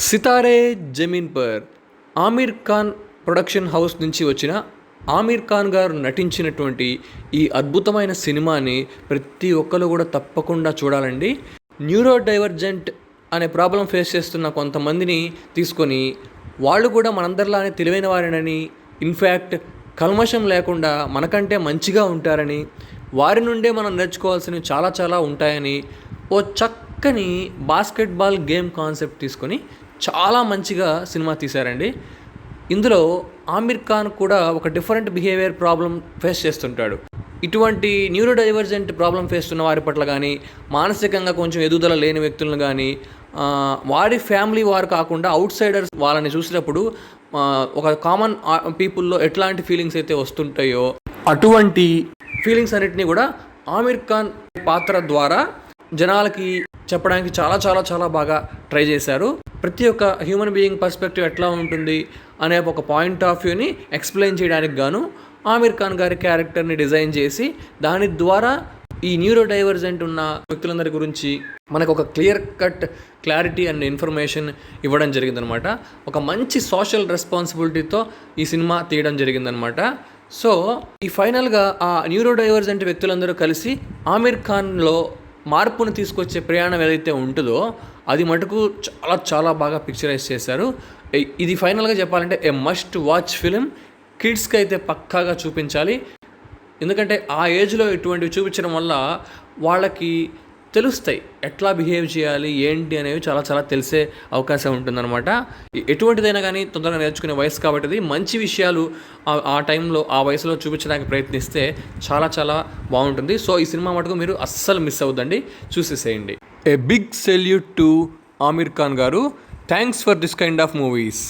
Sitaare Zameen Par Aamir Khan production house నుంచి వచ్చిన ఆమీర్ ఖాన్ గారు నటించినటువంటి ఈ అద్భుతమైన సినిమాని ప్రతి ఒక్కరు కూడా తప్పకుండా చూడాలండి. న్యూరో డైవర్జెంట్ అనే ప్రాబ్లం ఫేస్ చేస్తున్న కొంతమందిని తీసుకొని వాళ్ళు కూడా మనందరిలానే తెలివైన వారేనని, ఇన్ఫ్యాక్ట్ కల్మషం లేకుండా మనకంటే మంచిగా ఉంటారని, వారి నుండే మనం నేర్చుకోవాల్సినవి చాలా చాలా ఉంటాయని ఓ చక్కని బాస్కెట్బాల్ గేమ్ కాన్సెప్ట్ తీసుకొని చాలా మంచిగా సినిమా తీశారండి. ఇందులో ఆమీర్ ఖాన్ కూడా ఒక డిఫరెంట్ బిహేవియర్ ప్రాబ్లం ఫేస్ చేస్తుంటాడు. ఇటువంటి న్యూరో డైవర్జెంట్ ప్రాబ్లం ఫేస్ ఉన్న వారి పట్ల కానీ, మానసికంగా కొంచెం ఎదుగుదల లేని వ్యక్తులను కానీ, వారి ఫ్యామిలీ వారు కాకుండా అవుట్ సైడర్స్ వాళ్ళని చూసినప్పుడు ఒక కామన్ పీపుల్లో ఎట్లాంటి ఫీలింగ్స్ అయితే వస్తుంటాయో అటువంటి ఫీలింగ్స్ అన్నిటినీ కూడా ఆమీర్ ఖాన్ పాత్ర ద్వారా జనాలకి చెప్పడానికి చాలా చాలా చాలా బాగా ట్రై చేశారు. ప్రతి ఒక్క హ్యూమన్ బీయింగ్ పర్స్పెక్టివ్ ఎట్లా ఉంటుంది అనే ఒక పాయింట్ ఆఫ్ వ్యూని ఎక్స్ప్లెయిన్ చేయడానికి గాను ఆమీర్ ఖాన్ గారి క్యారెక్టర్ని డిజైన్ చేసి దాని ద్వారా ఈ న్యూరో డైవర్జెంట్ ఉన్న వ్యక్తులందరి గురించి మనకు ఒక clear cut clarity and information ఇవ్వడం జరిగిందనమాట. ఒక మంచి సోషల్ రెస్పాన్సిబిలిటీతో ఈ సినిమా తీయడం జరిగిందనమాట. సో ఈ ఫైనల్గా ఆ న్యూరో డైవర్జెంట్ వ్యక్తులందరూ కలిసి ఆమీర్ ఖాన్లో మార్పును తీసుకొచ్చే ప్రయాణం ఏదైతే ఉంటుందో అది మటుకు చాలా చాలా బాగా పిక్చరైజ్ చేశారు. ఇది ఫైనల్గా చెప్పాలంటే ఏ మస్ట్ వాచ్ ఫిలిం. కిడ్స్కి అయితే పక్కాగా చూపించాలి. ఎందుకంటే ఆ ఏజ్లో ఇటువంటివి చూపించడం వల్ల వాళ్ళకి తెలుస్తాయి ఎట్లా బిహేవ్ చేయాలి ఏంటి అనేవి చాలా చాలా తెలిసే అవకాశం ఉంటుందన్నమాట. ఎటువంటిదైనా కానీ తొందరగా నేర్చుకునే వయసు కాబట్టి అది మంచి విషయాలు ఆ టైంలో ఆ వయసులో చూపించడానికి ప్రయత్నిస్తే చాలా చాలా బాగుంటుంది. సో ఈ సినిమా మటుకు మీరు అస్సలు మిస్ అవ్వద్దండి, చూసేసేయండి. A big salute to Aamir Khan గారు. Thanks for this kind of movies.